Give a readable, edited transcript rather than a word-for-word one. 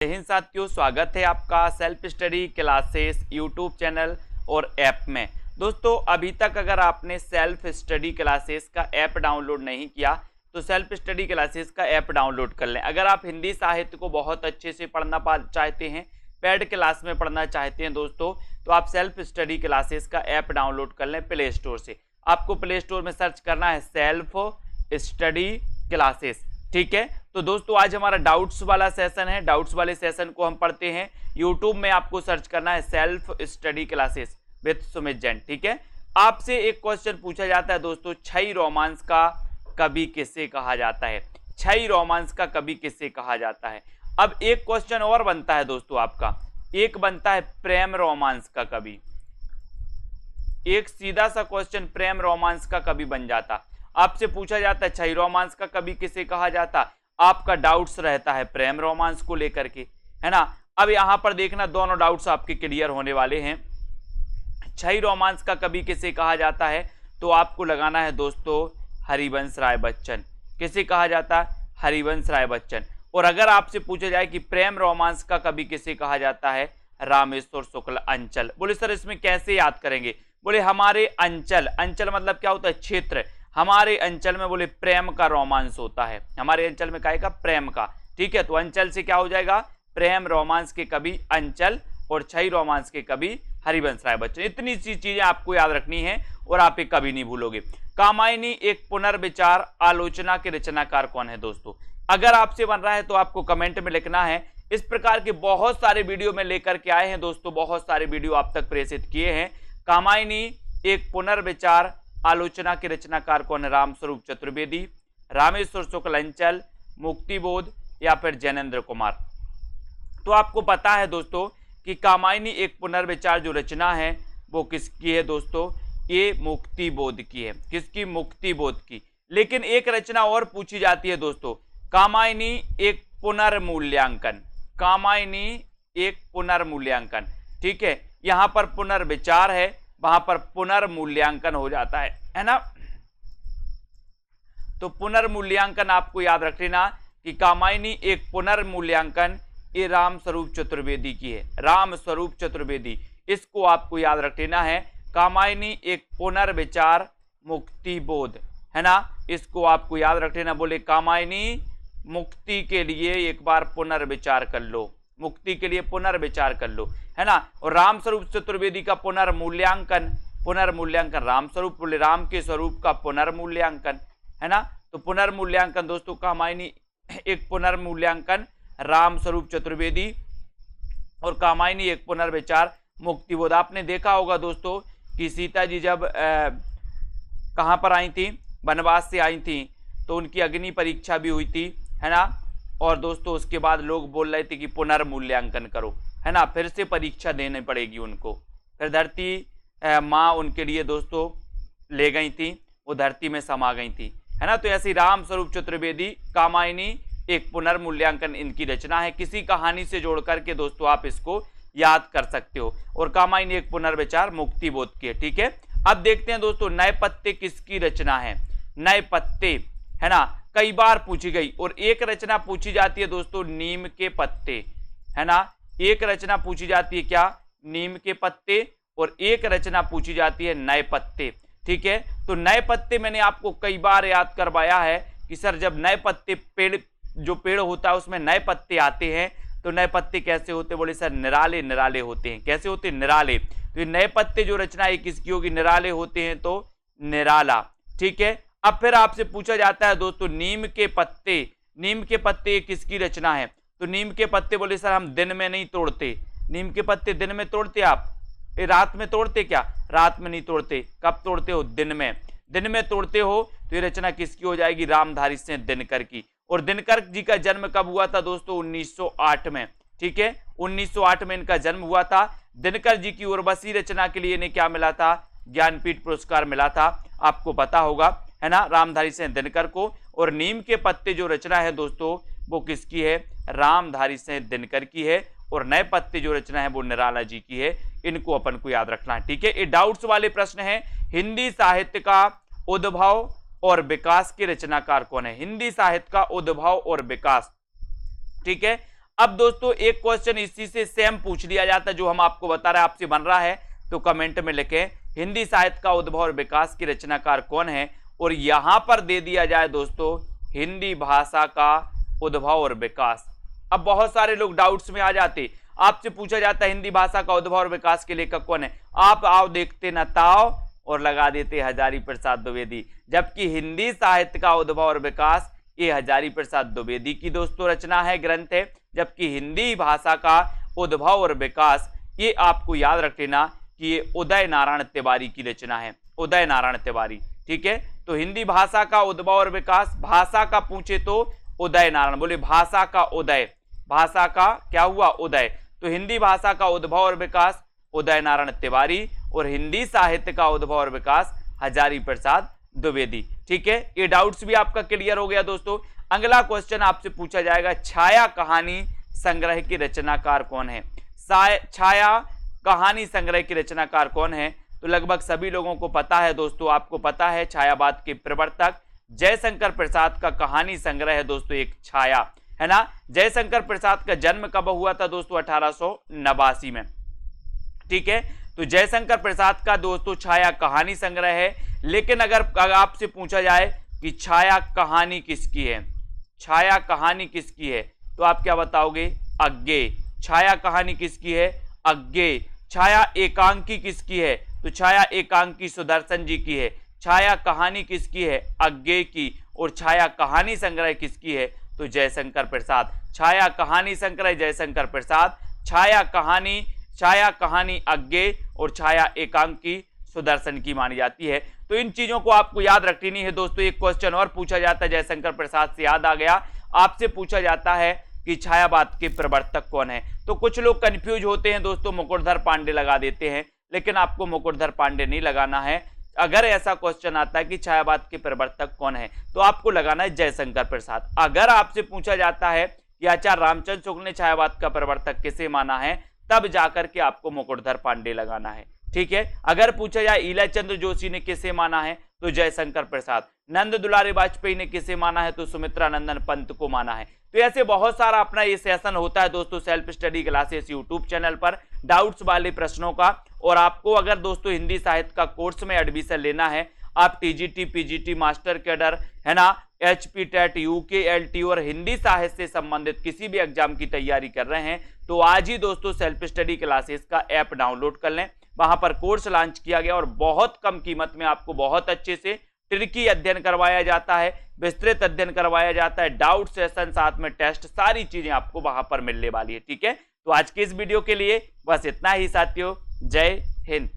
जय हिंद साथियों, स्वागत है आपका self study classes YouTube channel और ऐप में। दोस्तों, अभी तक अगर आपने सेल्फ स्टडी क्लासेस का ऐप डाउनलोड नहीं किया तो सेल्फ स्टडी क्लासेस का ऐप डाउनलोड कर लें। अगर आप हिंदी साहित्य को बहुत अच्छे से पढ़ना चाहते हैं, पेड क्लास में पढ़ना चाहते हैं दोस्तों, तो आप सेल्फ स्टडी क्लासेस का ऐप डाउनलोड कर लें प्ले स्टोर से। आपको प्ले स्टोर में सर्च करना है सेल्फ स्टडी क्लासेस, ठीक है। तो दोस्तों, आज हमारा डाउट्स वाला सेशन है। डाउट्स वाले सेशन को हम पढ़ते हैं। यूट्यूब में आपको सर्च करना है self study classes with Sumit Jain, ठीक है। आपसे एक क्वेश्चन पूछा जाता है दोस्तों, क्षयी रोमांस का कवि किसे कहा जाता है? क्षयी रोमांस का कवि किसे कहा जाता है? अब एक क्वेश्चन और बनता है दोस्तों आपका, एक बनता है प्रेम रोमांस का कवि। एक सीधा सा क्वेश्चन प्रेम रोमांस का कवि बन जाता। आपसे पूछा जाता है क्षयी रोमांस का कवि किसे कहा जाता, आपका डाउट्स रहता है प्रेम रोमांस को लेकर के, है ना। अब यहां पर देखना, दोनों डाउट्स आपके क्लियर होने वाले हैं। क्षयी रोमांस का कवि किसे कहा जाता है तो आपको लगाना है दोस्तों हरिवंश राय बच्चन। किसे कहा जाता है? हरिवंश राय बच्चन। और अगर आपसे पूछा जाए कि प्रेम रोमांस का कवि किसे कहा जाता है, रामेश्वर शुक्ल अंचल। बोले सर इसमें कैसे याद करेंगे? बोले हमारे अंचल, अंचल मतलब क्या होता है? क्षेत्र। हमारे अंचल में बोले प्रेम का रोमांस होता है। हमारे अंचल में का प्रेम का, ठीक है। तो अंचल से क्या हो जाएगा? प्रेम रोमांस के कवि अंचल और क्षयी रोमांस के कवि हरिवंश राय बच्चन। इतनी सी चीजें आपको याद रखनी है और आप ये कभी नहीं भूलोगे। कामायनी एक पुनर्विचार आलोचना के रचनाकार कौन है दोस्तों? अगर आपसे बन रहा है तो आपको कमेंट में लिखना है। इस प्रकार के बहुत सारे वीडियो में लेकर के आए हैं दोस्तों, बहुत सारे वीडियो आप तक प्रेषित किए हैं। कामायनी एक पुनर्विचार आलोचना के रचनाकार कौन है? रामस्वरूप चतुर्वेदी, रामेश्वर शुक्ल अंचल, मुक्तिबोध या फिर जैनेन्द्र कुमार। तो आपको पता है दोस्तों कि कामायनी एक पुनर्विचार जो रचना है वो किसकी है दोस्तों? ये मुक्तिबोध की है। किसकी? मुक्तिबोध की। लेकिन एक रचना और पूछी जाती है दोस्तों, कामायनी एक पुनर्मूल्यांकन। कामायनी एक पुनर्मूल्यांकन, ठीक है। यहां पर पुनर्विचार है, वहां पर पुनर्मूल्यांकन हो जाता है ना। तो पुनर्मूल्यांकन आपको याद रख लेना कि कामायनी एक पुनर्मूल्यांकन ये रामस्वरूप चतुर्वेदी की है। रामस्वरूप चतुर्वेदी, इसको आपको याद रख लेना है। कामायनी एक पुनर्विचार मुक्तिबोध, है ना, इसको आपको याद रख लेना। बोले कामायनी मुक्ति के लिए एक बार पुनर्विचार कर लो, मुक्ति के लिए पुनर्विचार कर लो, है ना। और रामस्वरूप चतुर्वेदी का पुनर्मूल्यांकन, पुनर्मूल्यांकन रामस्वरूप, बोले राम के स्वरूप का पुनर्मूल्यांकन, है ना। तो पुनर्मूल्यांकन दोस्तों, कामायनी एक पुनर्मूल्यांकन रामस्वरूप चतुर्वेदी और कामायनी एक पुनर्विचार मुक्तिबोध। आपने देखा होगा दोस्तों कि सीता जी जब कहां पर आई थी, वनवास से आई थी, तो उनकी अग्नि परीक्षा भी हुई थी, है ना। और दोस्तों उसके बाद लोग बोल रहे थे कि पुनर्मूल्यांकन करो, है ना, फिर से परीक्षा देनी पड़ेगी उनको। फिर धरती माँ उनके लिए दोस्तों ले गई थी, वो धरती में समा गई थी, है ना। तो ऐसी रामस्वरूप चतुर्वेदी कामायनी एक पुनर्मूल्यांकन इनकी रचना है। किसी कहानी से जोड़ करके दोस्तों आप इसको याद कर सकते हो। और कामायनी एक पुनर्विचार मुक्तिबोध की है, ठीक है। अब देखते हैं दोस्तों नए पत्ते किसकी रचना है? नए पत्ते, है ना, कई बार पूछी गई। और एक रचना पूछी जाती है दोस्तों नीम के पत्ते, है ना। एक रचना पूछी जाती है क्या? नीम के पत्ते। और एक रचना पूछी जाती है नए पत्ते, ठीक है। तो नए पत्ते मैंने आपको कई बार याद करवाया है कि सर जब नए पत्ते, पेड़ जो पेड़ होता है उसमें नए पत्ते आते हैं तो नए पत्ते कैसे होते? बोले सर निराले निराले होते हैं। कैसे होते? निराले। तो ये नए पत्ते जो रचना है किसकी होगी? निराले होते हैं तो निराला, ठीक है। अब फिर आपसे पूछा जाता है दोस्तों नीम के पत्ते, नीम के पत्ते किसकी रचना है? तो नीम के पत्ते, बोले सर हम दिन में नहीं तोड़ते। नीम के पत्ते दिन में तोड़ते आप? रात में तोड़ते क्या? रात में नहीं तोड़ते। कब तोड़ते हो? दिन में। दिन में तोड़ते हो तो ये रचना किसकी हो जाएगी? रामधारी सिंह दिनकर की। और दिनकर जी का जन्म कब हुआ था दोस्तों? 1908 में, ठीक है। 1908 में इनका जन्म हुआ था। दिनकर जी की उर्वशी रचना के लिए इन्हें क्या मिला था? ज्ञानपीठ पुरस्कार मिला था, आपको पता होगा, है ना, रामधारी सिंह दिनकर को। और नीम के पत्ते जो रचना है दोस्तों वो किसकी है? रामधारी सिंह दिनकर की है। और नए पत्ते जो रचना है वो निराला जी की है। इनको अपन को याद रखना है, ठीक है। ये डाउट्स वाले प्रश्न है। हिंदी साहित्य का उद्भव और विकास के रचनाकार कौन है? हिंदी साहित्य का उद्भव और विकास, ठीक है। अब दोस्तों एक क्वेश्चन इसी से सेम पूछ लिया जाता है जो हम आपको बता रहे हैं, आपसे बन रहा है, तो कमेंट में लिखें हिंदी साहित्य का उद्भव और विकास की रचनाकार कौन है, और यहां पर दे दिया जाए दोस्तों हिंदी भाषा का उद्भव और विकास। अब बहुत सारे लोग डाउट्स में आ जाते, आपसे पूछा जाता है हिंदी भाषा का उद्भव और विकास के लेखक कौन है, आप आओ देखते न ताओ और लगा देते हजारी प्रसाद द्विवेदी, जबकि हिंदी साहित्य का उद्भव और विकास ये हजारी प्रसाद द्विवेदी की दोस्तों रचना है, ग्रंथ है, जबकि हिंदी भाषा का उद्भव और विकास ये आपको याद रख लेना कि ये उदय नारायण तिवारी की रचना है, उदय नारायण तिवारी। ठीक है, तो हिंदी भाषा का उद्भव और विकास, भाषा का पूछे तो उदय नारायण, बोले भाषा का उदय, भाषा का क्या हुआ उदय, तो हिंदी भाषा का उद्भव और विकास उदय नारायण तिवारी, और हिंदी साहित्य का उद्भव और विकास हजारी प्रसाद द्विवेदी। ठीक है, ये डाउट्स भी आपका क्लियर हो गया दोस्तों। अगला क्वेश्चन आपसे पूछा जाएगा छाया कहानी संग्रह की रचनाकार कौन है, छाया कहानी संग्रह की रचनाकार कौन है, तो लगभग सभी लोगों को पता है दोस्तों, आपको पता है छायावाद के प्रवर्तक जयशंकर प्रसाद का कहानी संग्रह है दोस्तों एक छाया, है ना। जयशंकर प्रसाद का जन्म कब हुआ था दोस्तों, 1889 में। ठीक है, तो जयशंकर प्रसाद का दोस्तों छाया कहानी संग्रह है। लेकिन अगर आपसे पूछा जाए कि छाया कहानी किसकी है, छाया कहानी किसकी है, तो आप क्या बताओगे, अज्ञेय। छाया कहानी किसकी है, अज्ञेय। छाया एकांकी किसकी है, तो छाया एकांकी सुदर्शन जी की है। छाया कहानी किसकी है, अज्ञेय की। और छाया कहानी संग्रह किसकी है, तो जयशंकर प्रसाद। छाया कहानी संग्रह जयशंकर प्रसाद, छाया कहानी अज्ञेय और छाया एकांकी सुदर्शन की मानी जाती है। तो इन चीजों को आपको याद रखनी है दोस्तों। एक क्वेश्चन और पूछा जाता है जयशंकर प्रसाद से, याद आ गया, आपसे पूछा जाता है कि छायावाद के प्रवर्तक कौन है। तो कुछ लोग कंफ्यूज होते हैं दोस्तों, मुकुटधर पांडे लगा देते हैं, लेकिन आपको मुकुटधर पांडे नहीं लगाना है। अगर ऐसा क्वेश्चन आता है कि छायावाद के प्रवर्तक कौन है, तो आपको लगाना है जयशंकर प्रसाद। अगर आपसे पूछा जाता है कि आचार्य रामचंद्र शुक्ल ने छायावाद का प्रवर्तक किसे माना है, तब जाकर के आपको मुकुटधर पांडे लगाना है। ठीक है, अगर पूछा जाए ईला चंद्र जोशी ने किसे माना है, तो जयशंकर प्रसाद। नंद दुलारी वाजपेयी ने किसे माना है, तो सुमित्रा नंदन पंत को माना है। तो ऐसे बहुत सारा अपना ये सेशन होता है दोस्तों self study classes YouTube channel पर डाउट्स वाले प्रश्नों का। और आपको अगर दोस्तों हिंदी साहित्य का कोर्स में एडमिशन लेना है, आप टीजीटी, पीजीटी, मास्टर कैडर, है ना, HP टेट, यूके LT और हिंदी साहित्य से संबंधित किसी भी एग्जाम की तैयारी कर रहे हैं, तो आज ही दोस्तों सेल्फ स्टडी क्लासेस का ऐप डाउनलोड कर लें। वहां पर कोर्स लॉन्च किया गया और बहुत कम कीमत में आपको बहुत अच्छे से ट्रिकी अध्ययन करवाया जाता है, विस्तृत अध्ययन करवाया जाता है, डाउट सेशन, साथ में टेस्ट, सारी चीजें आपको वहां पर मिलने वाली है। ठीक है, तो आज के इस वीडियो के लिए बस इतना ही साथियों। जय हिंद।